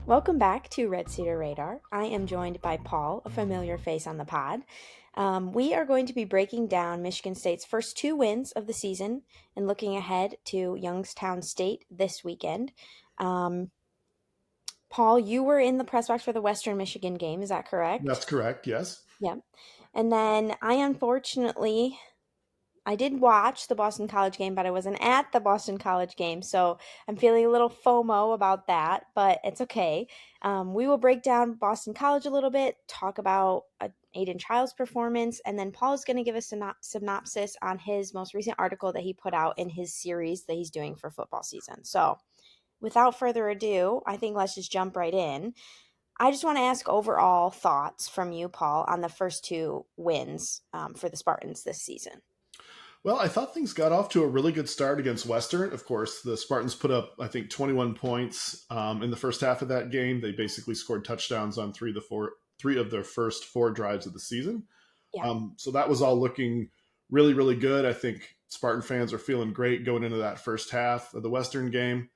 Welcome back to Red Cedar Radar. I am joined by Paul, a familiar face on the pod. We are going to be breaking down Michigan State's first two wins of the season and looking ahead to Youngstown State this weekend. Um, Paul, you were in the press box for the Western Michigan game, is that That's correct? correct. Yes. Yeah. And then I did watch the Boston College game, but I wasn't at the Boston College game, so I'm feeling a little FOMO about that, but it's okay. We will break down Boston College a little bit, talk about Aiden Child's performance, and then Paul is going to give us a synopsis on his most recent article that he put out in his series that he's doing for football season. So, without further ado, I think let's just jump right in. I just want to ask overall thoughts from you, Paul, on the first two wins for the Spartans this season. Well, I thought things got off to a really good start against Western. Of course, the Spartans put up, I think, 21 points in the first half of that game. They basically scored touchdowns on three of their first four drives of the season. Yeah. So that was all looking really, really good. I think Spartan fans are feeling great going into that first half of the Western game.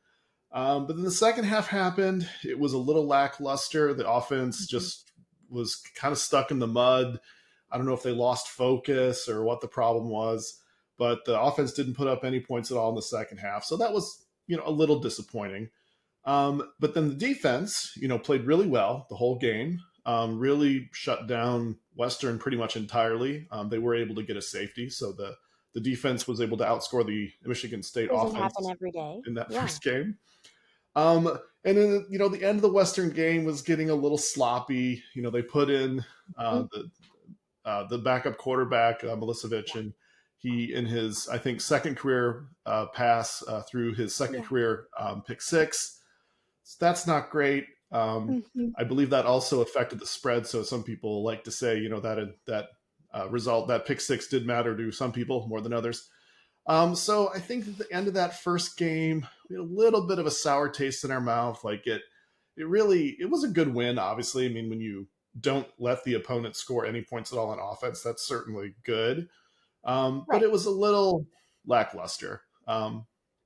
But then the second half happened. It was a little lackluster. The offense Mhm. just was kind of stuck in the mud. I don't know if they lost focus or what the problem was, but the offense didn't put up any points at all in the second half. So that was, a little disappointing. But then the defense, played really well the whole game. Really shut down Western pretty much entirely. They were able to get a safety, so the defense was able to outscore the Michigan State Doesn't happen offense every day. in that Yeah. first game. Um, and then the end of the Western game was getting a little sloppy. They put in Mhm. the backup quarterback Milicevic, and he in his I think second career pass through his second Yeah. career pick six. So that's not great. Mhm. I believe that also affected the spread. So some people like to say that result, that pick six, did matter to some people more than others. So I think at the end of that first game, we had a little bit of a sour taste in our mouth. It was a good win. Obviously, I mean, when you don't let the opponent score any points at all on offense, that's certainly good. But Right. it was a little lackluster.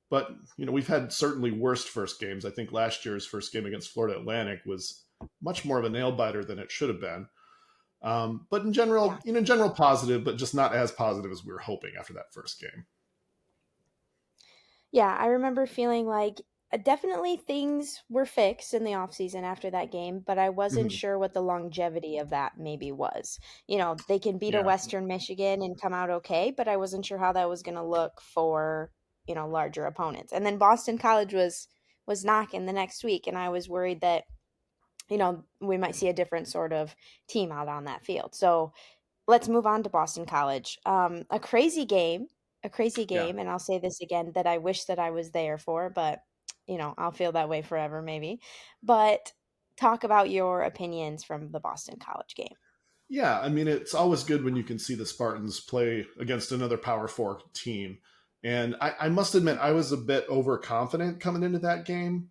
But we've had certainly worst first games. I think last year's first game against Florida Atlantic was much more of a nail biter than it should have been. But Yeah. in general, positive, but just not as positive as we were hoping after that first game. Yeah, I remember feeling like definitely things were fixed in the off season after that game, but I wasn't Mhm. sure what the longevity of that maybe was. They can beat a Yeah. Western Michigan and come out okay, but I wasn't sure how that was going to look for, larger opponents. And then Boston College was knocking the next week, and I was worried that we might see a different sort of team out on that field. So let's move on to Boston College. A crazy Yeah. game, and I'll say this again that I wish that I was there for, but I'll feel that way forever, maybe. But talk about your opinions from the Boston College game. Yeah, I mean, it's always good when you can see the Spartans play against another Power Four team. And I must admit, I was a bit overconfident coming into that game.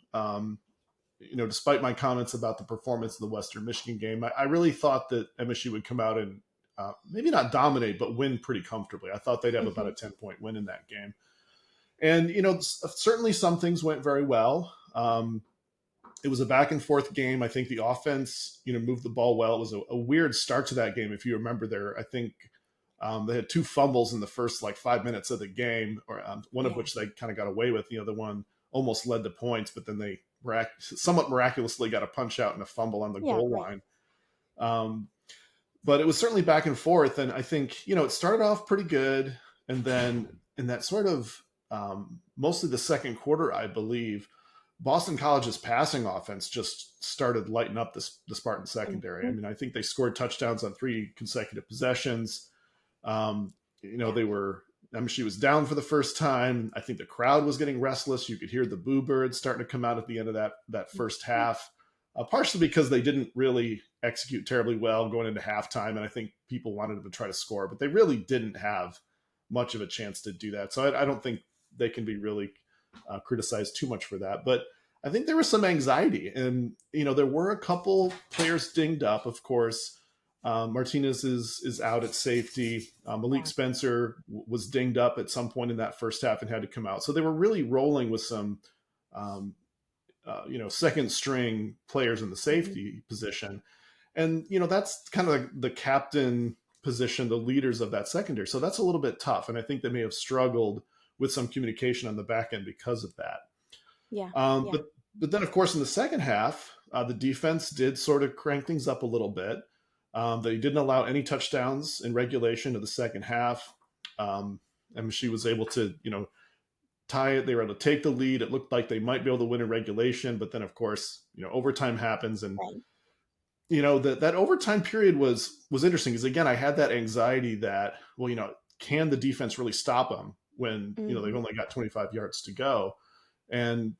Despite my comments about the performance of the Western Michigan game, I really thought that MSU would come out and maybe not dominate, but win pretty comfortably. I thought they'd have about a Hmm. 10-point win in that game. And, certainly some things went very well. It was a back and forth game. I think the offense, moved the ball well. It was a weird start to that game. If you remember there, I think they had two fumbles in the first 5 minutes of the game, or one of Yeah. which they kind of got away with. The other one almost led to points, but then they somewhat miraculously got a punch out and a fumble on the Yeah, goal right. line. Um, but it was certainly back and forth. And I think, it started off pretty good. And then in that sort of mostly the second quarter, I believe, Boston College's passing offense just started lighting up the Spartan secondary. I Mhm. mean, I think they scored touchdowns on three consecutive possessions. Um, Yeah. they were, I mean, she was down for the first time. I think the crowd was getting restless. You could hear the boo birds starting to come out at the end of that first Mhm. half, partially because they didn't really execute terribly well going into halftime. And I think people wanted them to try to score, but they really didn't have much of a chance to do that. So I don't think they can be really criticized too much for that. But I think there was some anxiety, and there were a couple players dinged up. Of course, Martinez is out at safety. Malik Yeah. Spencer was dinged up at some point in that first half and had to come out. So they were really rolling with some second string players in the Mhm. safety position. And, that's kind of the captain position, the leaders of that secondary. So that's a little bit tough. And I think they may have struggled with some communication on the back end because of that. Yeah. Um, Yeah. but but then, of course, in the second half, the defense did sort of crank things up a little bit. They didn't allow any touchdowns in regulation of the second half. And she was able to, tie it. They were able to take the lead. It looked like they might be able to win in regulation, but then, of course, overtime happens, and Right. that overtime period was interesting because again, I had that anxiety that, well, can the defense really stop them when they've Mhm. only got 25 yards to go, and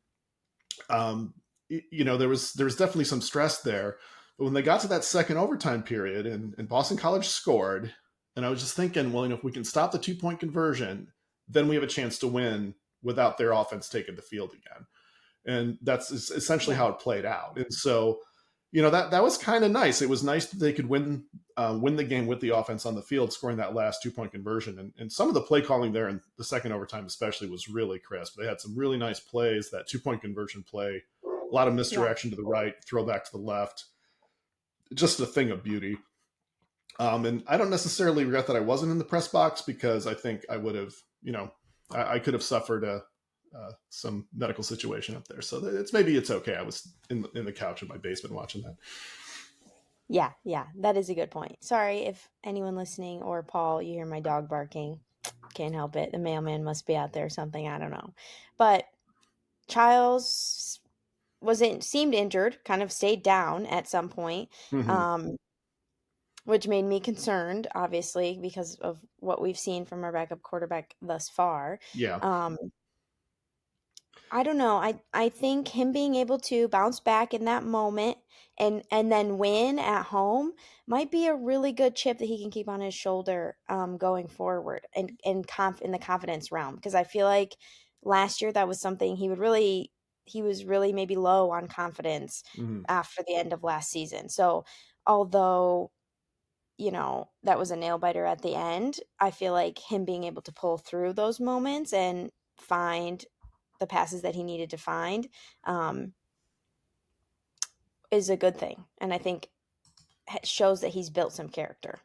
um, there was definitely some stress there. But when they got to that second overtime period and Boston College scored, and I was just thinking, well, if we can stop the 2-point conversion, then we have a chance to win without their offense taking the field again. And that's essentially Yeah. how it played out. And so, that was kind of nice. It was nice that they could win the game with the offense on the field, scoring that last 2-point conversion. And some of the play calling there in the second overtime, especially, was really crisp. They had some really nice plays. That 2-point conversion play, a lot of Yeah. misdirection to the right, throwback to the left, just a thing of beauty. And I don't necessarily regret that I wasn't in the press box because I think I would have, I could have suffered some medical situation up there. So maybe it's okay. I was in the couch in my basement watching that. Yeah. Yeah. That is a good point. Sorry if anyone listening or Paul, you hear my dog barking. Can't help it. The mailman must be out there or something. I don't know. But Childs wasn't seemed injured, kind of stayed down at some point, Hmm. um, which made me concerned, obviously, because of what we've seen from our backup quarterback thus far. Yeah. Um, I don't know. I think him being able to bounce back in that moment and then win at home might be a really good chip that he can keep on his shoulder going forward in the confidence realm, because I feel like last year that was something he was really maybe low on confidence Hmm. after the end of last season. So although that was a nail biter at the end, I feel like him being able to pull through those moments and find the passes that he needed to find um, is a good thing. And I think shows that he's built some character.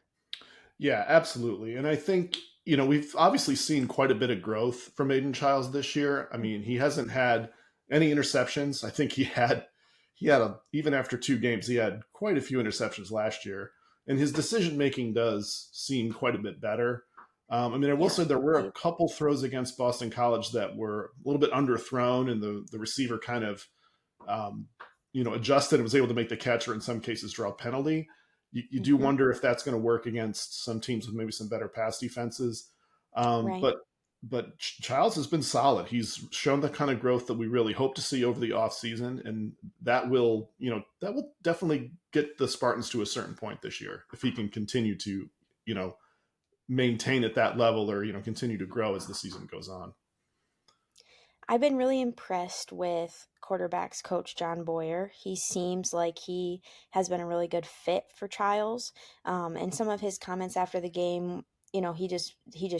Yeah, absolutely. And I think, we've obviously seen quite a bit of growth from Aiden Childs this year. I mean, he hasn't had any interceptions. I think even after 2 games, he had quite a few interceptions last year. And his decision making does seem quite a bit better. I mean, I will Yeah. say there were a couple throws against Boston College that were a little bit underthrown, and the receiver kind of, um, adjusted and was able to make the catch, or in some cases draw a penalty. You do Hmm. wonder if that's going to work against some teams with maybe some better pass defenses. Um, Right. but but Childs has been solid. He's shown the kind of growth that we really hope to see over the offseason, and that will definitely get the Spartans to a certain point this year if he can continue to you know maintain at that level, or continue to grow as the season goes on. I've been really impressed with quarterbacks coach John Boyer. He seems like he has been a really good fit for Childs. And some of his comments after the game, he just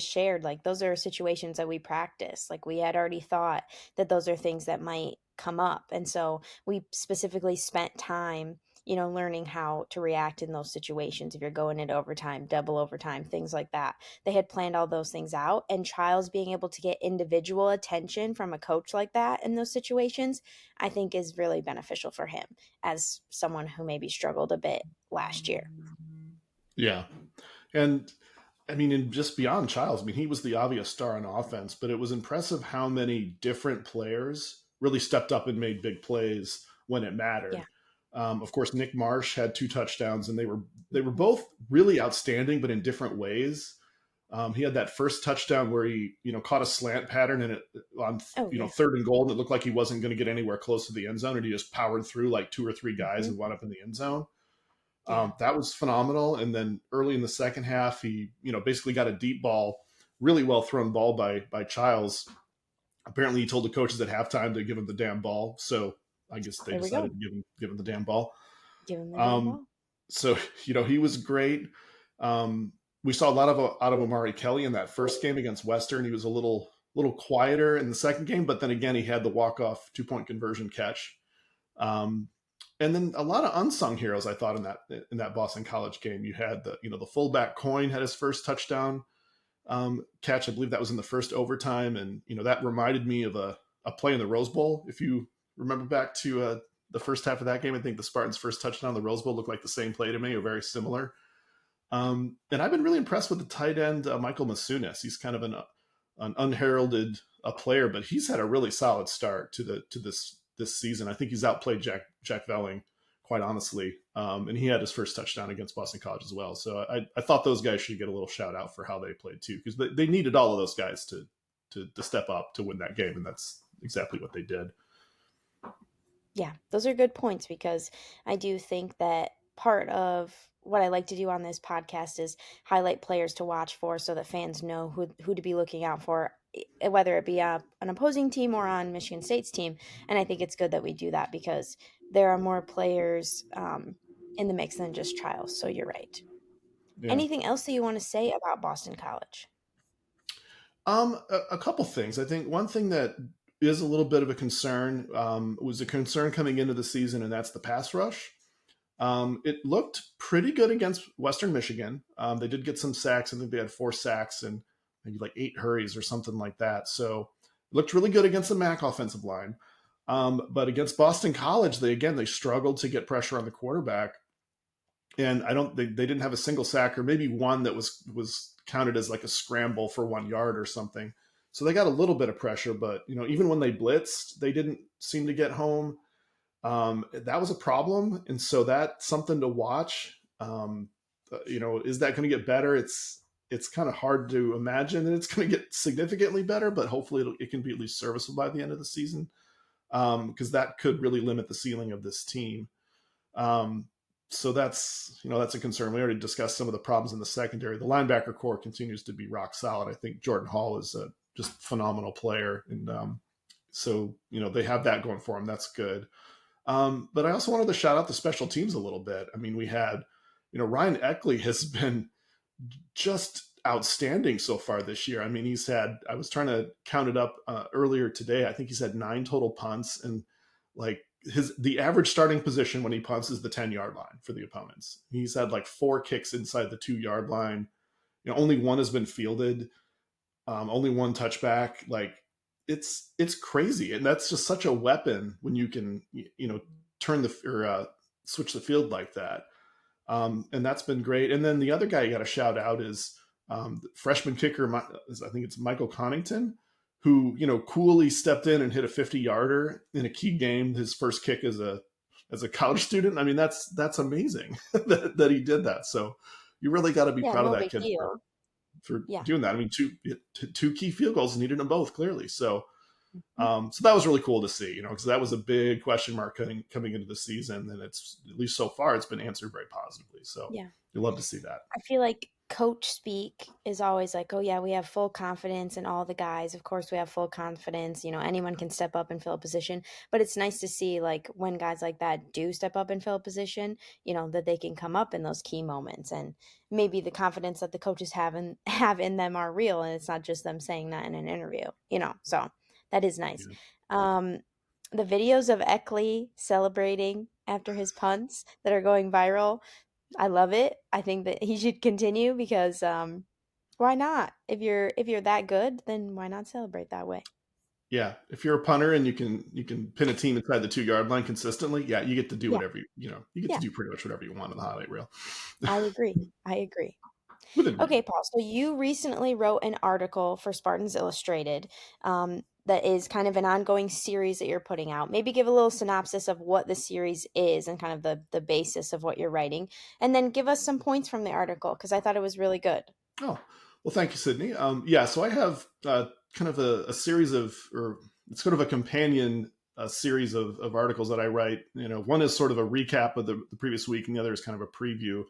shared like those are situations that we practice. Like we had already thought that those are things that might come up. And so we specifically spent time learning how to react in those situations if you're going into overtime, double overtime, things like that. They had planned all those things out, and Childs being able to get individual attention from a coach like that in those situations, I think is really beneficial for him as someone who maybe struggled a bit last year. Yeah, and I mean, and just beyond Childs, I mean, he was the obvious star on offense, but it was impressive how many different players really stepped up and made big plays when it Yeah. mattered. Of course, Nick Marsh had 2 touchdowns, and they were Mhm. both really outstanding, but in different ways. He had that first touchdown where he, caught a slant pattern and it on, Oh yeah. third and goal, and it looked like he wasn't going to get anywhere close to the end zone, and he just powered through like 2 or 3 guys Hmm. and wound up in the end zone. Yeah. That was phenomenal. And then early in the second half, he basically got a deep ball, really well thrown ball by Childs. Apparently, he told the coaches at halftime to give him the damn ball. So I guess they There we decided go. to give him the damn ball. Give him the damn Um, ball. so he was great. We saw a lot out of Amari Kelly in that first game against Western. He was a little quieter in the second game, but then again, he had the walk off 2-point conversion catch. Um, and then a lot of unsung heroes I thought in that Boston College game. You had the fullback Coyne had his first touchdown catch. I believe that was in the first overtime, and that reminded me of a play in the Rose Bowl. If you remember back to the first half of that game, I think the Spartans' first touchdown in the Rose Bowl looked like the same play to me, or very similar. And I've been really impressed with the tight end Michael Masunis. He's kind of an unheralded player, but he's had a really solid start to this season. I think he's outplayed Jack Velling, quite honestly. And he had his first touchdown against Boston College as well. So I thought those guys should get a little shout out for how they played too, because they needed all of those guys to step up to win that game, and that's exactly what they did. Yeah, those are good points because I do think that part of what I like to do on this podcast is highlight players to watch for so that fans know who to be looking out for, whether it be an opposing team or on Michigan State's team. And I think it's good that we do that because there are more players in the mix than just trials. So you're right. Yeah. Anything else that you want to say about Boston College? A couple things. I think one thing that is a little bit of a concern was a concern coming into the season, and that's the pass rush. It looked pretty good against Western Michigan. They did get some sacks. I think they had 4 sacks and maybe like 8 hurries or something like that. So it looked really good against the MAC offensive line. But against Boston College, they struggled to get pressure on the quarterback. And they didn't have a single sack, or maybe one that was counted as like a scramble for 1 yard or something. So they got a little bit of pressure, but even when they blitzed, they didn't seem to get home. That was a problem, and so that's something to watch. Is that going to get better? It's kind of hard to imagine that it's going to get significantly better, but hopefully it can be at least serviceable by the end of the season, because that could really limit the ceiling of this team. So that's a concern. We already discussed some of the problems in the secondary. The linebacker core continues to be rock solid. I think Jordan Hall is a just phenomenal player, and so they have that going for them. That's good. But I also wanted to shout out the special teams a little bit. I mean, we had, Ryan Eckley has been just outstanding so far this year. I mean, I was trying to count it up earlier today. I think he's had 9 total punts, and like the average starting position when he punts is the 10-yard line for the opponents. He's had like 4 kicks inside the 2-yard line. Only one has been fielded. Only 1 touchback. Like it's crazy, and that's just such a weapon when you can turn switch the field like that. And that's been great. And then the other guy you got to shout out is the freshman kicker. I think it's Michael Connington, who coolly stepped in and hit a 50-yarder in a key game. His first kick as a college student. I mean, that's amazing that he did that. So you really got to be Yeah, proud of no that big kid deal. for Yeah. doing that. I mean, two key field goals, needed them both clearly. So Mhm. so that was really cool to see, because that was a big question mark coming into the season, and it's, at least so far, it's been answered very positively. So Yeah. you love to see that. I feel like coach speak is always like, oh, yeah, we have full confidence in all the guys. Of course, we have full confidence. Anyone can step up and fill a position. But it's nice to see, like, when guys like that do step up and fill a position, that they can come up in those key moments. And maybe the confidence that the coaches have in them are real. And it's not just them saying that in an interview. So that is nice. Yeah. Um, the videos of Eckley celebrating after his punts that are going viral, I love it. I think that he should continue because why not? If you're that good, then why not celebrate that way? Yeah, if you're a punter and you can pin a team inside the 2-yard line consistently, yeah, you get to do Yeah. whatever you get to Yeah. do pretty much whatever you want on the highlight reel. I agree. I agree. Within Okay, reason. Paul. So you recently wrote an article for Spartans Illustrated that is kind of an ongoing series that you're putting out. Maybe give a little synopsis of what the series is and kind of the basis of what you're writing, and then give us some points from the article because I thought it was really good. Oh, well, thank you, Sydney. Yeah, so I have kind of a series of, or it's sort of a companion series of articles that I write. One is sort of a recap of the previous week, and the other is kind of a preview.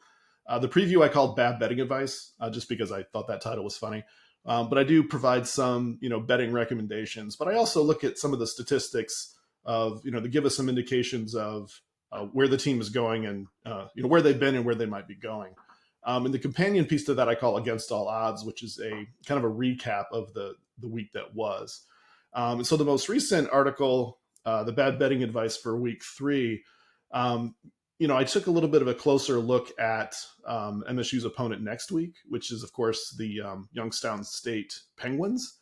The preview I called "Bad Betting Advice," just because I thought that title was funny. But I do provide some, betting recommendations. But I also look at some of the statistics of, to give us some indications of where the team is going, and where they've been and where they might be going. And the companion piece to that I call "Against All Odds," which is a kind of a recap of the week that was. And so the most recent article the bad betting advice for week 3, um, I took a little bit of a closer look at MSU's opponent next week, which is, of course, the Youngstown State Penguins.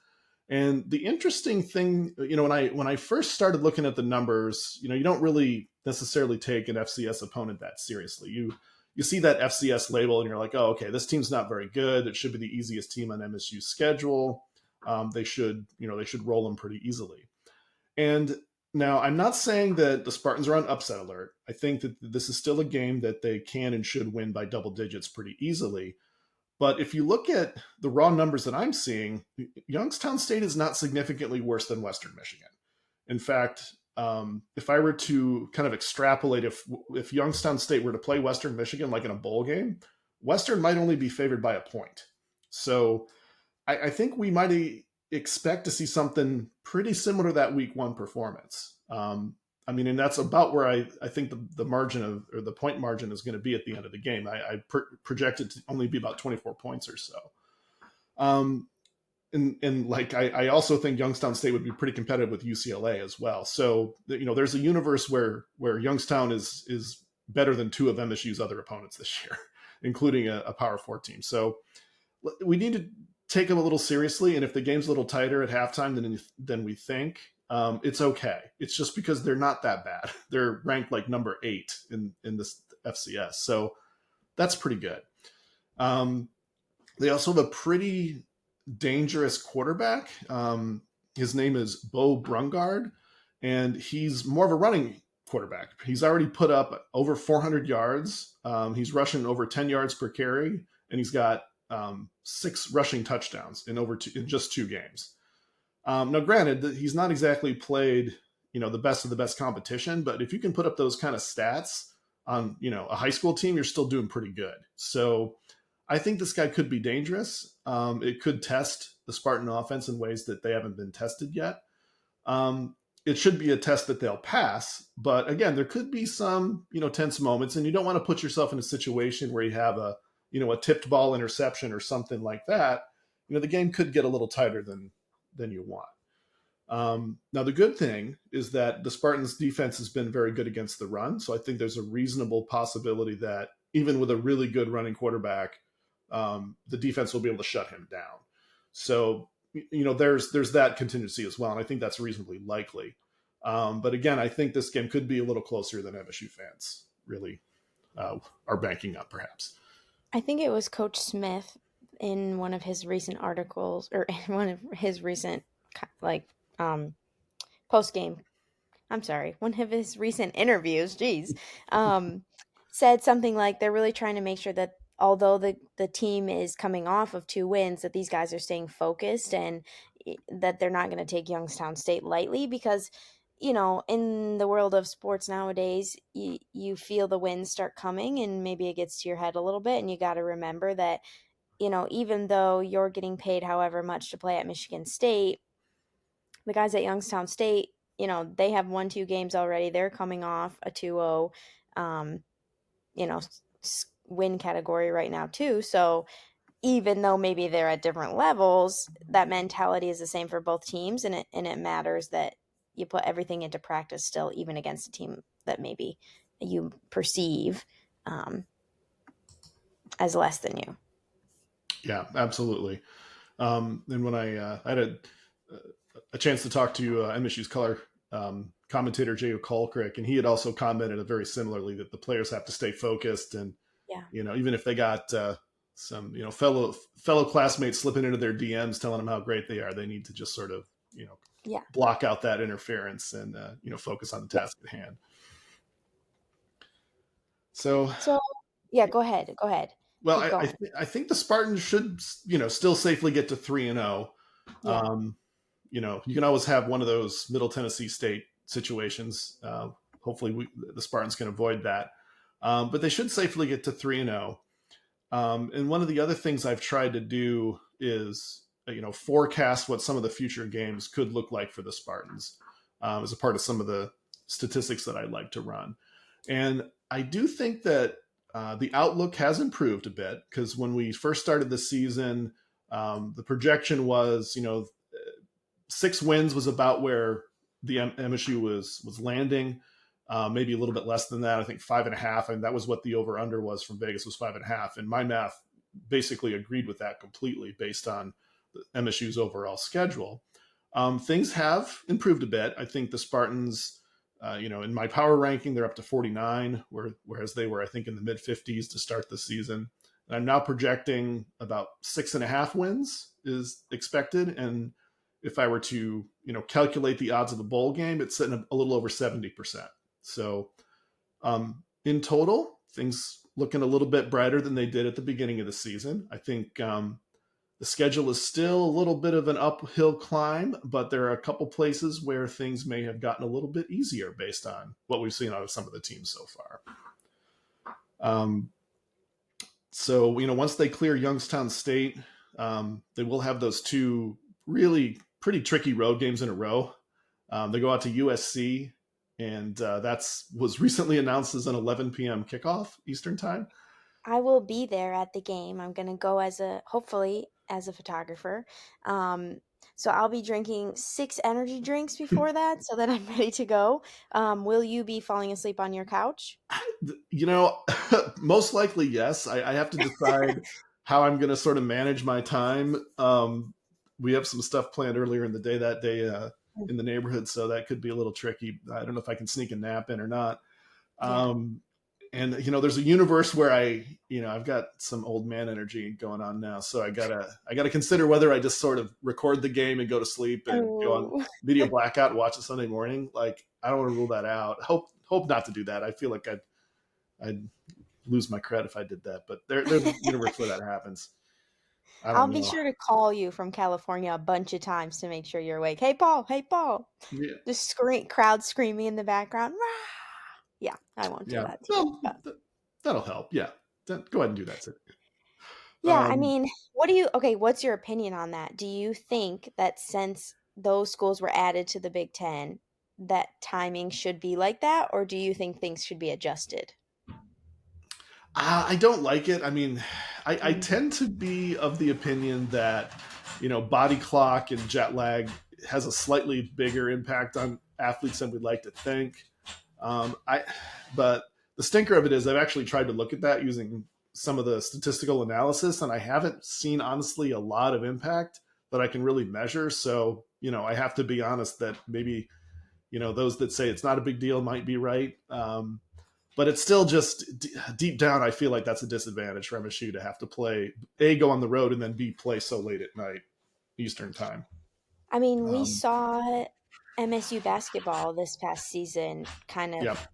And the interesting thing, when I first started looking at the numbers, you don't really necessarily take an FCS opponent that seriously. You see that FCS label and you're like, oh, okay, this team's not very good. It should be the easiest team on MSU's schedule. They should roll them pretty easily. And now I'm not saying that the Spartans are on upset alert. I think that this is still a game that they can and should win by double digits pretty easily. But if you look at the raw numbers that I'm seeing, Youngstown State is not significantly worse than Western Michigan. In fact, if I were to kind of extrapolate, if Youngstown State were to play Western Michigan like in a bowl game, Western might only be favored by a point. So I think we might expect to see something pretty similar to that week 1 performance. And that's about where I think the margin or the point margin is going to be at the end of the game. I project it to only be about 24 points or so. I also think Youngstown State would be pretty competitive with UCLA as well. So there's a universe where Youngstown is better than 2 of MSU's other opponents this year, including a Power 4 team. So we need to take them a little seriously. And if the game's a little tighter at halftime than we think, it's okay. It's just because they're not that bad. They're ranked like number 8 in this FCS. So that's pretty good. They also have a pretty dangerous quarterback. His name is Bo Brungard, and he's more of a running quarterback. He's already put up over 400 yards. He's rushing over 10 yards per carry, and he's got 6 rushing touchdowns in just 2 games. Now, granted, he's not exactly played, the best of the best competition, but if you can put up those kind of stats on, a high school team, you're still doing pretty good. So I think this guy could be dangerous. It could test the Spartan offense in ways that they haven't been tested yet. It should be a test that they'll pass, but again, there could be some, tense moments, and you don't want to put yourself in a situation where you have a tipped ball interception or something like that. The game could get a little tighter than you want. Now, the good thing is that the Spartans' defense has been very good against the run, so I think there's a reasonable possibility that even with a really good running quarterback, the defense will be able to shut him down. So, there's that contingency as well, and I think that's reasonably likely. But again, I think this game could be a little closer than MSU fans really are banking on, perhaps. I think it was Coach Smith in one of his recent articles or in one of his recent like post game. I'm sorry, one of his recent interviews. Geez, um, said something like they're really trying to make sure that although the team is coming off of 2 wins, that these guys are staying focused and that they're not going to take Youngstown State lightly because in the world of sports nowadays, you feel the wins start coming and maybe it gets to your head a little bit. And you got to remember that, even though you're getting paid however much to play at Michigan State, the guys at Youngstown State, they have won 2 games already. They're coming off a 2-0, um, win category right now, too. So even though maybe they're at different levels, that mentality is the same for both teams, and it matters that you put everything into practice still, even against a team that maybe you perceive as less than you. Yeah, absolutely. And when I had a chance to talk to MSU's color commentator Jay O'Colcrick, and he had also commented very similarly that the players have to stay focused, and Yeah. even if they got some fellow classmates slipping into their DMs telling them how great they are, they need to just sort of Yeah. block out that interference and focus on the Yeah. task at hand. So, So, yeah, go ahead. Go ahead. well, Keep going. I think the Spartans should still safely get to 3-0. Yeah. You can always have one of those Middle Tennessee State situations. Hopefully, the Spartans can avoid that, but they should safely get to 3-0. And one of the other things I've tried to do is forecast what some of the future games could look like for the Spartans as a part of some of the statistics that I like to run. And I do think that the outlook has improved a bit, because when we first started the season, the projection was 6 wins was about where the MSU was landing. Maybe a little bit less than that. I think 5.5, and that was what the over under was from Vegas, was 5.5. And my math basically agreed with that completely based on MSU's overall schedule. Things have improved a bit. I think the Spartans, in my power ranking, they're up to 49, whereas they were, I think, in the mid 50s to start the season. And I'm now projecting about 6.5 wins is expected. And if I were to, calculate the odds of a bowl game, it's sitting a little over 70%. So in total, things looking a little bit brighter than they did at the beginning of the season. I think the schedule is still a little bit of an uphill climb, but there are a couple places where things may have gotten a little bit easier based on what we've seen out of some of the teams so far. So, once they clear Youngstown State, they will have those two really pretty tricky road games in a row. They go out to USC, and was recently announced as an 11 p.m. kickoff Eastern time. I will be there at the game. I'm gonna go hopefully as a photographer. Um, so I'll be drinking 6 energy drinks before that, so that I'm ready to go. Will you be falling asleep on your couch? You know, most likely yes. I have to decide how I'm going to sort of manage my time. We have some stuff planned earlier in the day that day in the neighborhood, so that could be a little tricky. I don't know if I can sneak a nap in or not. Yeah. Um, and there's a universe where I've got some old man energy going on now, so I gotta consider whether I just sort of record the game and go to sleep and go on Oh. video blackout and watch it Sunday morning. Like, I don't want to rule that out. Hope not to do that. I feel like I'd lose my cred if I did that, but there's a universe where that happens. I I'll don't be know. sure to call you from California a bunch of times to make sure you're awake. Hey Paul, hey Paul. Yeah, Just crowd screaming in the background. Rah! Yeah, I won't do yeah. that to you. Well, But that'll help. Yeah, go ahead and do that. yeah, I Um, mean, what's your opinion on that? Do you think that since those schools were added to the Big Ten, that timing should be like that, or do you think things should be adjusted? I don't like it. I mean, I Mhm. tend to be of the opinion that, body clock and jet lag has a slightly bigger impact on athletes than we'd like to think. I, but the stinker of it is I've actually tried to look at that using some of the statistical analysis, and I haven't seen honestly a lot of impact that I can really measure. So, I have to be honest that maybe, those that say it's not a big deal might be right. But it's still just deep down, I feel like that's a disadvantage for MSU to have to play go on the road and then play so late at night Eastern time. I mean, we Um, saw MSU basketball this past season kind yeah, of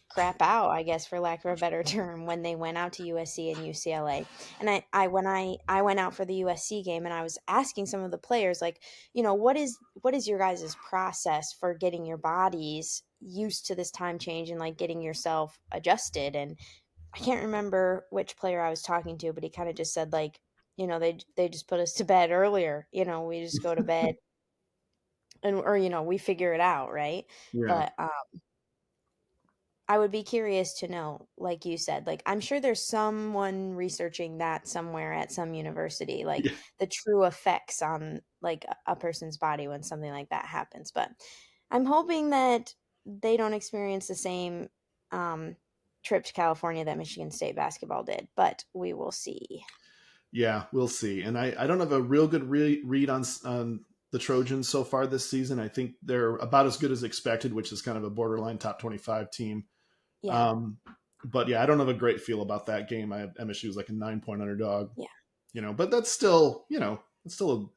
crap out, I guess, for lack of a better term, when they went out to USC and UCLA. And I went out for the USC game and I was asking some of the players, like, what is your guys' process for getting your bodies used to this time change and like getting yourself adjusted? And I can't remember which player I was talking to, but he kind of just said like, they just put us to bed earlier. We just go to bed and or we figure it out, right? yeah, But I would be curious to know, like you said, like I'm sure there's someone researching that somewhere at some university, like yeah, the true effects on like a person's body when something like that happens. But I'm hoping that they don't experience the same um, trip to California that Michigan State basketball did, but we will see. yeah. We'll see. And I don't have a real good read on the Trojans so far this season. I think they're about as good as expected, which is kind of a borderline top 25 team. Yeah, Um, but yeah, I don't have a great feel about that game. I have MSU is like a 9 point underdog. yeah, But that's still, it's still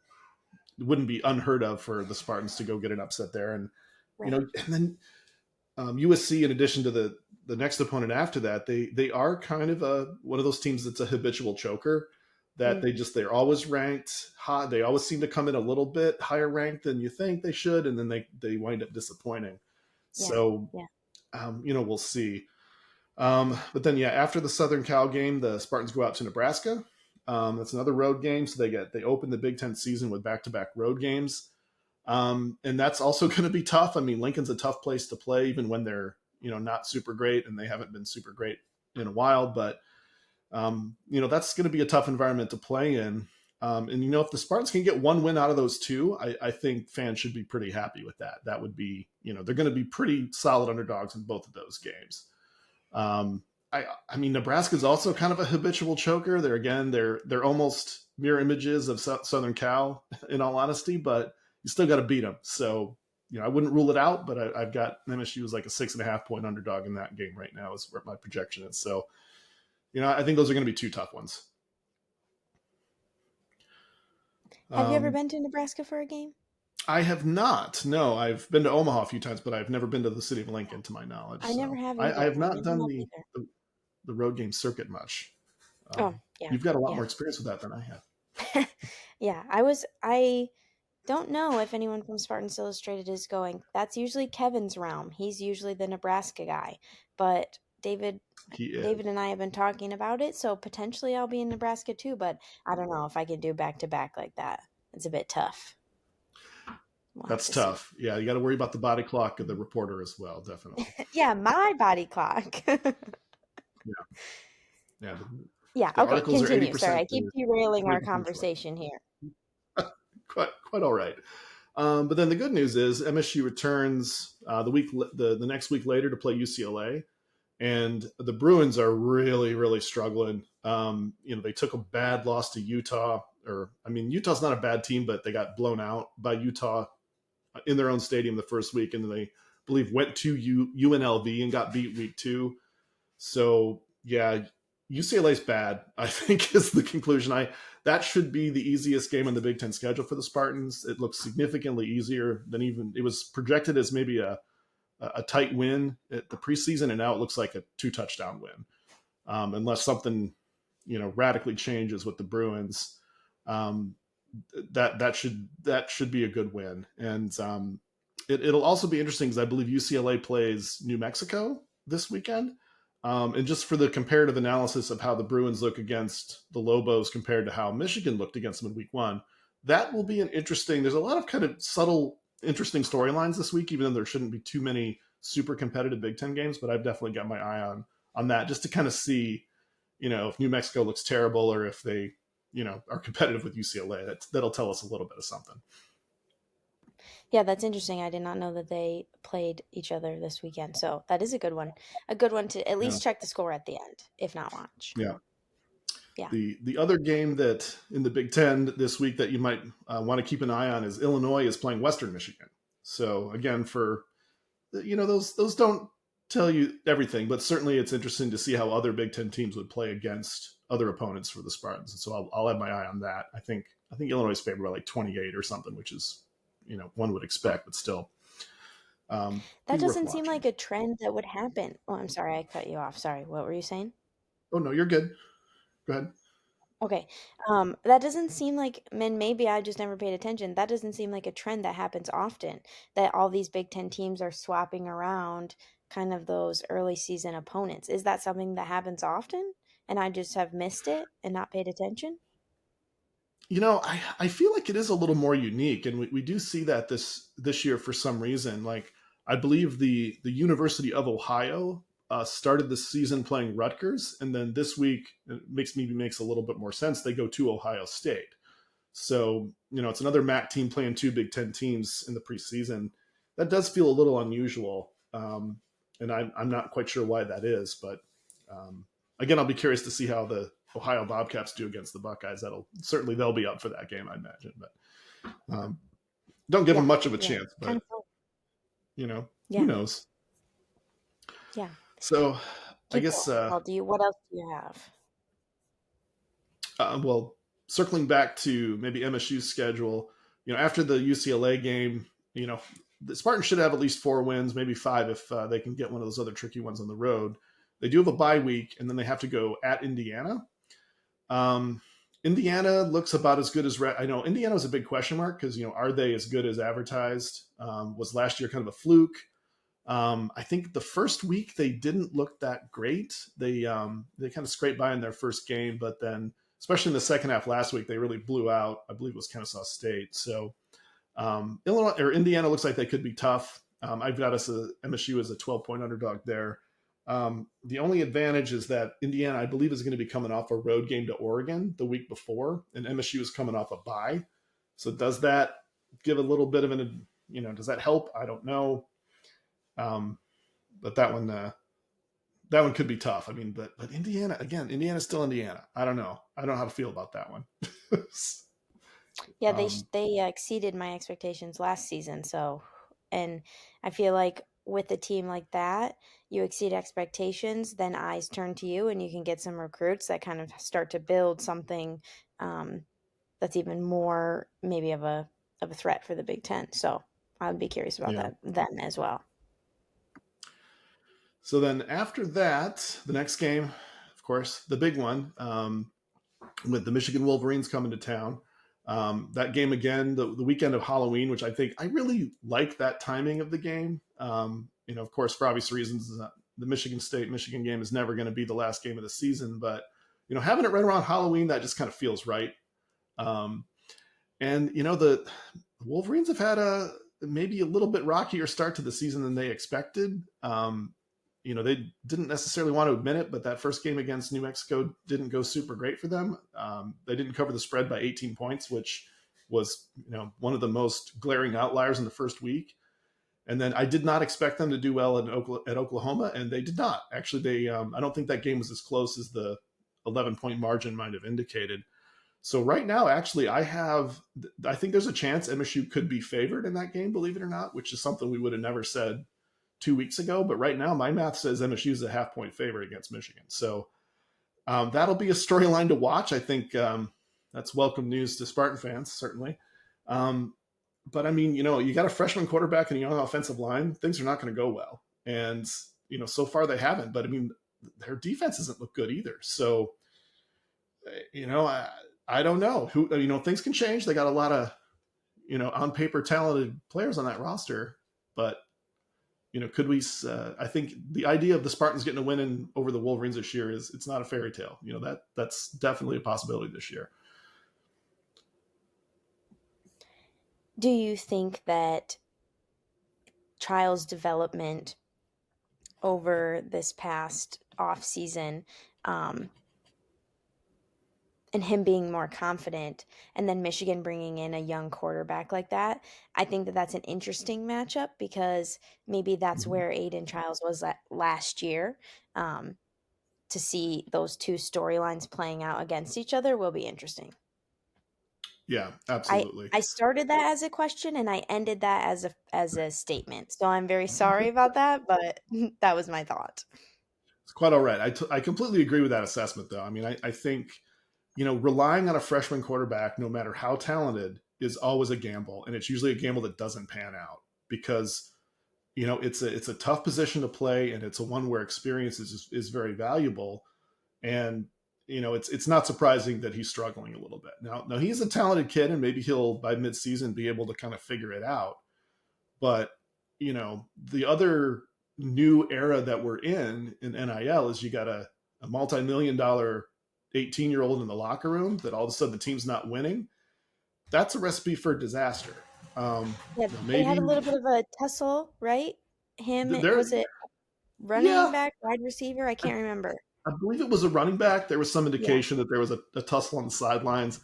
it wouldn't be unheard of for the Spartans to go get an upset there. And right. and then USC, in addition to the next opponent after that, they are kind of one of those teams that's a habitual choker. That Mm, they're always ranked high. They always seem to come in a little bit higher ranked than you think they should, and then they wind up disappointing. yeah, So yeah. we'll see. But then, yeah, after the Southern Cal game, the Spartans go out to Nebraska. That's another road game, so they open the Big Ten season with back to back road games, and that's also going to be tough. I mean, Lincoln's a tough place to play, even when they're not super great, and they haven't been super great in a while. But that's going to be a tough environment to play in. And if the Spartans can get one win out of those two, I think fans should be pretty happy with that. That would be, they're going to be pretty solid underdogs in both of those games. I mean, Nebraska's also kind of a habitual choker. They're almost mirror images of Southern Cal, in all honesty, but you still got to beat them. So, I wouldn't rule it out, but I've got MSU as like a 6.5-point underdog in that game right now is what my projection is. So, I think those are going to be two tough ones. Have you ever Um, been to Nebraska for a game? I have not. No, I've been to Omaha a few times, but I've never been to the city of Lincoln, to my knowledge. I never So have I either. have I've not never done been the, either. the, the road game circuit much. Oh, yeah. You've got a lot Yeah. more experience with that than I have. Yeah, I don't know if anyone from Spartans Illustrated is going. That's usually Kevin's realm. He's usually the Nebraska guy. But He is. David and I have been talking about it, so potentially I'll be in Nebraska too, but I don't know if I can do back to back like that. It's a bit tough. We'll have That's to see. tough. Yeah, you got to worry about the body clock of the reporter as well. Definitely. Yeah, my body clock. Yeah, yeah. The, Yeah, the okay, articles are eighty continue. Sorry, percent I keep for derailing our 20% slow. conversation here. Quite all right. But then the good news is MSU returns the next week later to play UCLA, and the Bruins are really really struggling. They took a bad loss to Utah, or I mean Utah's not a bad team, but they got blown out by Utah in their own stadium the first week, and then they believe went to UNLV and got beat week 2. So yeah, UCLA's bad, I think is the conclusion. That should be the easiest game on the Big Ten schedule for the Spartans. It looks significantly easier than even it was projected as maybe a tight win at the preseason, and now it looks like a 2 touchdown win, unless something radically changes with the Bruins. Um, that should be a good win, and it'll also be interesting because I believe UCLA plays New Mexico this weekend. And just for the comparative analysis of how the Bruins look against the Lobos compared to how Michigan looked against them in week 1, that will be an interesting. There's a lot of kind of subtle, interesting storylines this week, even though there shouldn't be too many super competitive Big Ten games. But I've definitely got my eye on that just to kind of see, if New Mexico looks terrible or if they, are competitive with UCLA. That'll tell us a little bit of something. Yeah, that's interesting. I did not know that they played each other this weekend. So that is a good one. A good one to at Yeah, least check the score at the end, if not watch. yeah. Yeah. The other game that in the Big Ten this week that you might want to keep an eye on is Illinois is playing Western Michigan. So again, for those don't tell you everything, but certainly it's interesting to see how other Big Ten teams would play against other opponents for the Spartans. And so I'll have my eye on that. I think Illinois is favored by like 28 or something, which is one would expect, but still That be worth doesn't seem watching. like a trend that would happen. Oh, I'm sorry, I cut you off. Sorry, what were you saying? Oh no, you're good. Go ahead. Okay. That doesn't seem like, and maybe I just never paid attention. That doesn't seem like a trend that happens often, that all these Big Ten teams are swapping around kind of those early season opponents. Is that something that happens often? And I just have missed it and not paid attention? I feel like it is a little more unique, and we do see that this year for some reason. Like I believe the University of Ohio started the season playing Rutgers, and then this week it makes a little bit more sense. They go to Ohio State, so it's another MAC team playing two Big Ten teams in the preseason. That does feel a little unusual, and I'm not quite sure why that is, but again, I'll be curious to see how the Ohio Bobcats do against the Buckeyes. They'll be up for that game, I imagine. But don't give them Yeah, much of a yeah. chance. Kind But of fun. who Yeah, knows? yeah. So I Keep guess going. Well, what else do you have? well, circling back to maybe MSU's schedule, after the UCLA game, the Spartans should have at least 4 wins, maybe 5 if they can get one of those other tricky ones on the road. They do have a bye week, and then they have to go at Indiana. Um, Indiana looks about as good as I know. Indiana was a big question mark because are they as good as advertised? Was last year kind of a fluke? I think the first week they didn't look that great. They kind of scraped by in their first game, but then especially in the second half last week they really blew out. I believe it was Kennesaw State. So Illinois or Indiana looks like they could be tough. I've got us MSU as a 12-point underdog there. The only advantage is that Indiana, I believe, is going to be coming off a road game to Oregon the week before, and MSU is coming off a bye. So does that give a little bit of does that help? I don't know. But that one could be tough. I mean, but Indiana, again, Indiana's still Indiana. I don't know. I don't know how to feel about that one. Yeah, um, they exceeded my expectations last season. So, and I feel like with a team like that, you exceed expectations, then eyes turn to you, and you can get some recruits that kind of start to build something um, that's even more maybe of a threat for the Big Ten. So, I would be curious about yeah. that then as well. So then after that, the next game, of course, the big one, with the Michigan Wolverines coming to town. That game again, the weekend of Halloween, which I really like that timing of the game. Of course, for obvious reasons, the Michigan State Michigan game is never going to be the last game of the season, but having it right around Halloween, that just kind of feels right. Um, and the Wolverines have had a maybe a little bit rockier start to the season than they expected. They didn't necessarily want to admit it, but that first game against New Mexico didn't go super great for them. They didn't cover the spread by 18 points, which was one of the most glaring outliers in the first week. And then I did not expect them to do well at Oklahoma, and they did not. Actually, I don't think that game was as close as the 11-point margin might have indicated. So right now, actually, I think there's a chance MSU could be favored in that game, believe it or not, which is something we would have never said 2 weeks ago. But right now, my math says MSU is a half-point favorite against Michigan. So that'll be a storyline to watch. I think that's welcome news to Spartan fans, certainly. But I mean, you got a freshman quarterback and a young offensive line. Things are not going to go well, and so far they haven't. But I mean, their defense doesn't look good either. So I don't know who. Things can change. They got a lot of on paper talented players on that roster, but could we? I think the idea of the Spartans getting a win over the Wolverines this year it's not a fairy tale. That's definitely a possibility this year. Do you think that Child's development over this past off season, um, and him being more confident, and then Michigan bringing in a young quarterback like that, I think that that's an interesting matchup because maybe that's Mm-hmm. where Aiden Childs was at last year. Um, to see those two storylines playing out against each other will be interesting. Yeah, I absolutely. I started that as a question and I ended that as a statement. So I'm very sorry about that, but that was my thought. It's quite all right. I completely agree with that assessment, though. I mean, I think relying on a freshman quarterback, no matter how talented, is always a gamble, and it's usually a gamble that doesn't pan out because it's a tough position to play, and it's a one where experience is very valuable. And it's not surprising that he's struggling a little bit now. He's a talented kid, and maybe he'll by midseason be able to kind of figure it out. But the other new era that we're in NIL is you got a multi-million-dollar 18-year-old in the locker room that all of a sudden the team's not winning. That's a recipe for disaster. Yeah, they had Maybe a little bit of a tussle, right? there, Was it running yeah, back, wide receiver? I I, can't remember. I believe it was a running back. There was some Yeah, indication that there was a tussle on the sidelines.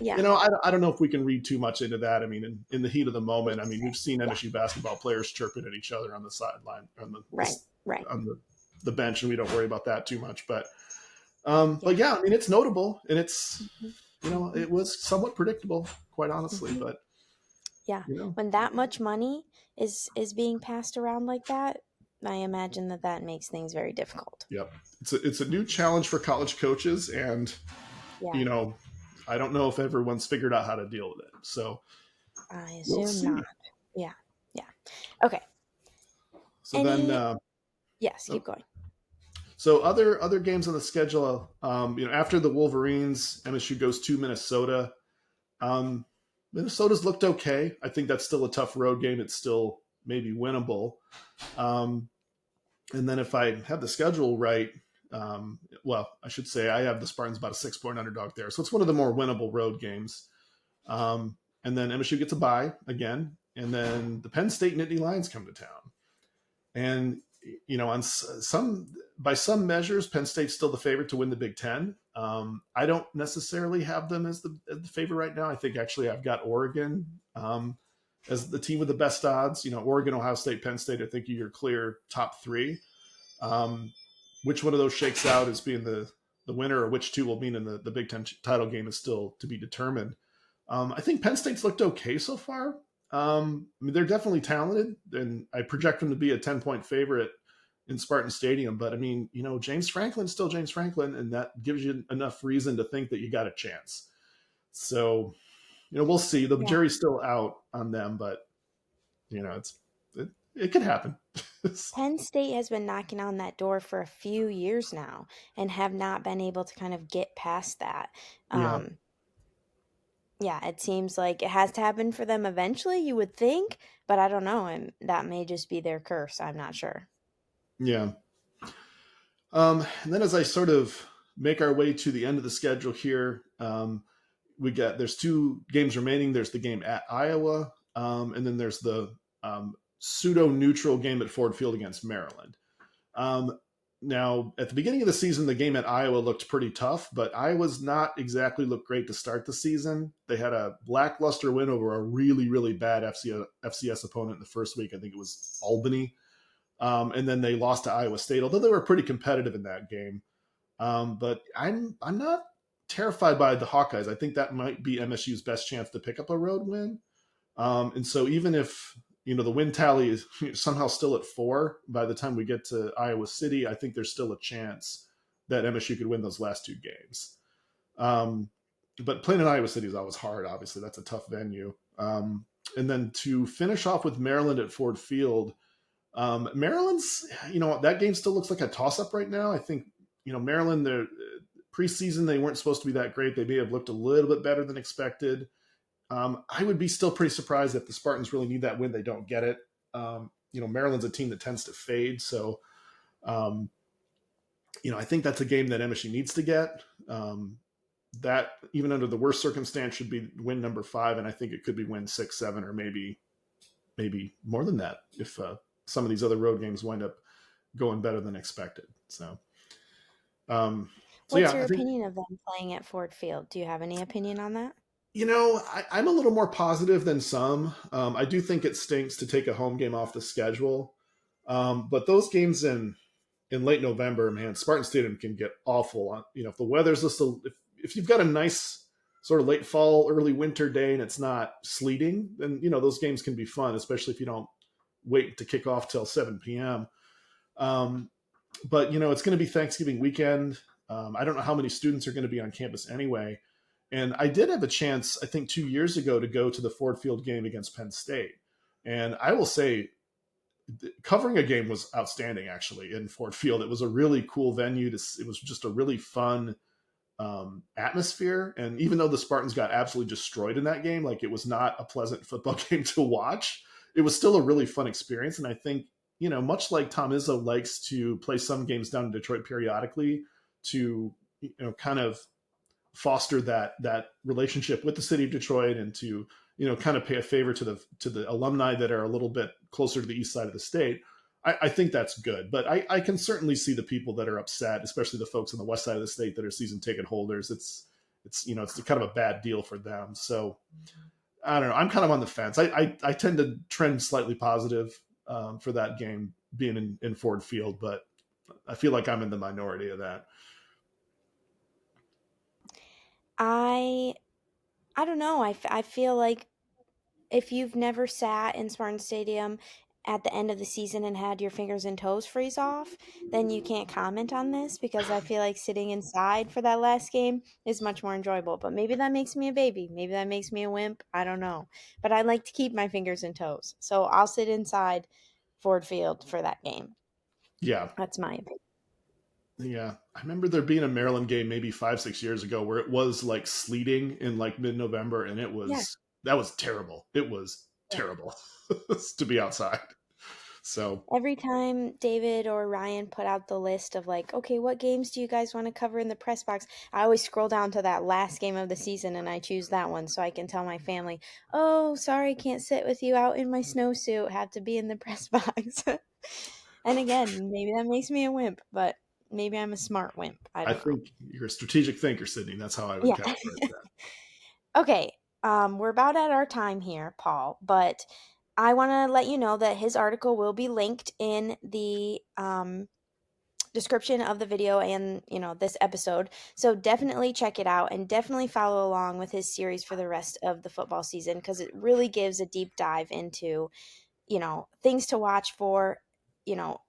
yeah, I don't know if we can read too much into that. I mean, in the heat of the moment, I let's mean, say. we've seen Yeah, MSU basketball players chirping at each other on the sideline, right, right. on the bench, and we don't worry about that too much. But Yeah. yeah, I mean, it's notable, and it's Hmm. Hmm. it was somewhat predictable, quite honestly. Hmm. But Yeah. you know, When that much money is being passed around like that, I imagine that that makes things very difficult. yep, it's a new challenge for college coaches, and Yeah, you know, I don't know if everyone's figured out how to deal with it. So I we'll assume not. see. Yeah, yeah. Okay. So then, Any? Yes, oh, keep going. so other games on the schedule, after the Wolverines, MSU goes to Minnesota. Um, Minnesota's looked okay. I think that's still a tough road game. It's still maybe winnable. Um, and then if I have the schedule right, well, I should say I have the Spartans about a 6-point underdog there. So it's one of the more winnable road games. And then MSU gets a bye again. And then the Penn State Nittany Lions come to town. And, on some by some measures, Penn State's still the favorite to win the Big Ten. I don't necessarily have them as the favorite right now. I think actually I've got Oregon as the team with the best odds. Oregon, Ohio State, Penn State. I think are your clear top three. Um, which one of those shakes out as being the winner, or which two will mean in the Big Ten title game is still to be determined. I think Penn State's looked okay so far. I mean, they're definitely talented, and I project them to be a 10-point favorite in Spartan Stadium. But I mean, James Franklin's still James Franklin, and that gives you enough reason to think that you got a chance. So, we'll see. The Yeah. jury's still out on them, but it could happen. Penn State has been knocking on that door for a few years now and have not been able to kind of get past that. Yeah, Um, yeah, it seems like it has to happen for them eventually, you would think, but I don't know, and that may just be their curse. I'm not sure. yeah. And then as I sort of make our way to the end of the schedule here, there's two games remaining. There's the game at Iowa, and then there's the pseudo neutral game at Ford Field against Maryland. Now, at the beginning of the season, the game at Iowa looked pretty tough, but Iowa's not exactly looked great to start the season. They had a lackluster win over a really, really bad FCS opponent in the first week. I think it was Albany. And then they lost to Iowa State, although they were pretty competitive in that game. But I'm not terrified by the Hawkeyes. I think that might be MSU's best chance to pick up a road win. And so even if the win tally is somehow still at 4 by the time we get to Iowa City, I think there's still a chance that MSU could win those last two games. But playing in Iowa City is always hard. Obviously, that's a tough venue. And then to finish off with Maryland at Ford Field. Maryland's, that game still looks like a toss-up right now. I think, Maryland, their preseason, they weren't supposed to be that great. They may have looked a little bit better than expected. I would be still pretty surprised if the Spartans really need that win. They don't get it. Maryland's a team that tends to fade. So, I think that's a game that MSU needs to get. That, even under the worst circumstance, should be win number 5. And I think it could be win 6, 7, or maybe more than that if some of these other road games wind up going better than expected. So What's yeah, your I think, opinion of them playing at Ford Field? Do you have any opinion on that? I'm a little more positive than some. I do think it stinks to take a home game off the schedule. But those games in late November, man, Spartan Stadium can get awful. If the weather's just if you've got a nice sort of late fall, early winter day and it's not sleeting, then those games can be fun, especially if you don't wait to kick off till 7 p.m. But it's going to be Thanksgiving weekend. I don't know how many students are going to be on campus anyway. And I did have a chance, I think 2 years ago, to go to the Ford Field game against Penn State. And I will say, covering a game was outstanding, actually, in Ford Field. It was a really cool venue. It was just a really fun atmosphere. And even though the Spartans got absolutely destroyed in that game, like it was not a pleasant football game to watch, it was still a really fun experience. And I think, much like Tom Izzo likes to play some games down in Detroit periodically to, kind of foster that relationship with the city of Detroit and to, kind of pay a favor to the alumni that are a little bit closer to the east side of the state. I think that's good, but I can certainly see the people that are upset, especially the folks on the west side of the state that are season ticket holders. It's kind of a bad deal for them. So I don't know. I'm kind of on the fence. I tend to trend slightly positive for that game being in Ford Field, but I feel like I'm in the minority of that. I I don't know. I feel like if you've never sat in Spartan Stadium at the end of the season and had your fingers and toes freeze off, then you can't comment on this because I feel like sitting inside for that last game is much more enjoyable. But maybe that makes me a baby. Maybe that makes me a wimp. I don't know. But I like to keep my fingers and toes. So I'll sit inside Ford Field for that game. Yeah. That's my opinion. Yeah, I remember there being a Maryland game maybe 5, 6 years ago where it was like sleeting in like mid-November, and Yeah. that was terrible. It was Yeah. terrible to be outside. So Every time David or Ryan put out the list of like, okay, what games do you guys want to cover in the press box? I always scroll down to that last game of the season and I choose that one so I can tell my family, oh, sorry, can't sit with you out in my snowsuit. Have to be in the press box. And again, maybe that makes me a wimp, but maybe I'm a smart wimp. I I don't know. think you're a strategic thinker, Sydney. That's how I would Yeah. categorize that. Okay. We're about at our time here, Paul, but I want to let you know that his article will be linked in the description of the video and this episode, so definitely check it out and definitely follow along with his series for the rest of the football season because it really gives a deep dive into things to watch for, you know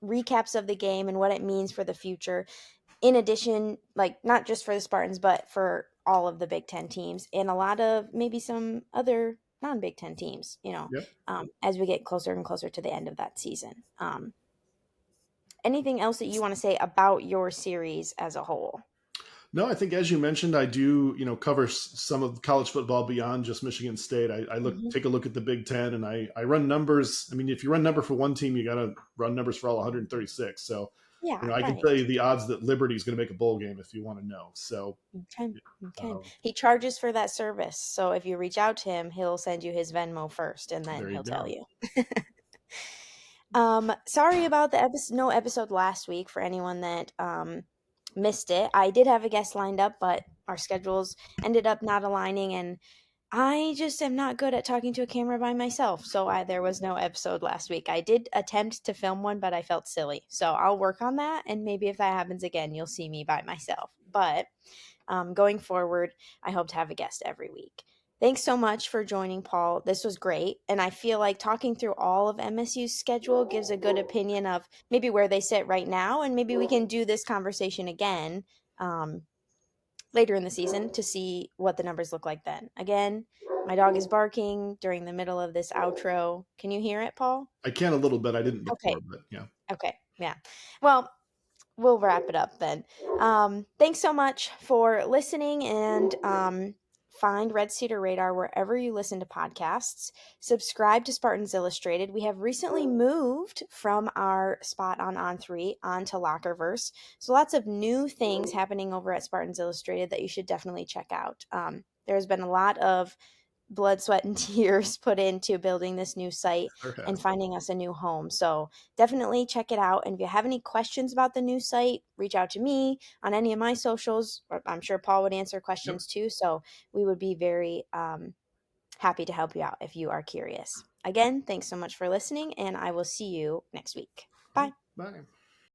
recaps of the game and what it means for the future, in addition, like not just for the Spartans but for all of the Big Ten teams and a lot of maybe some other non-Big Ten teams, Yep. as we get closer and closer to the end of that season. Anything else that you want to say about your series as a whole? No, I think as you mentioned, I do, cover some of college football beyond just Michigan State. I Hmm. take a look at the Big Ten, and I run numbers. I mean, if you run number for one team, you got to run numbers for all 136. So, Yeah, I can tell right. you the odds that Liberty is going to make a bowl game if you want to know. So, Okay. Okay. um, He charges for that service. So if you reach out to him, he'll send you his Venmo first and then there you he'll tell go. you. Sorry about the no episode last week for anyone that missed it. I did have a guest lined up, but our schedules ended up not aligning, and I just am not good at talking to a camera by myself. So there was no episode last week. I did attempt to film one, but I felt silly. So I'll work on that, and maybe if that happens again, you'll see me by myself. But going forward, I hope to have a guest every week. Thanks so much for joining, Paul. This was great. And I feel like talking through all of MSU's schedule gives a good opinion of maybe where they sit right now. And maybe we can do this conversation again um, later in the season to see what the numbers look like then. Again, my dog is barking during the middle of this outro. Can you hear it, Paul? I can a little bit. I didn't Okay. before, but yeah. Okay. Yeah. Well, we'll wrap it up then. Thanks so much for listening and find Red Cedar Radar wherever you listen to podcasts. Subscribe to Spartans Illustrated. We have recently moved from our spot on On3 onto Lockerverse. So lots of new things happening over at Spartans Illustrated that you should definitely check out. There's been a lot of blood, sweat, and tears put into building this new site There and has. finding us a new home. So definitely check it out. And if you have any questions about the new site, reach out to me on any of my socials. I'm sure Paul would answer Yep. questions too. So we would be very happy to help you out if you are curious. Again, thanks so much for listening, and I will see you next week. Yep. Bye. Bye.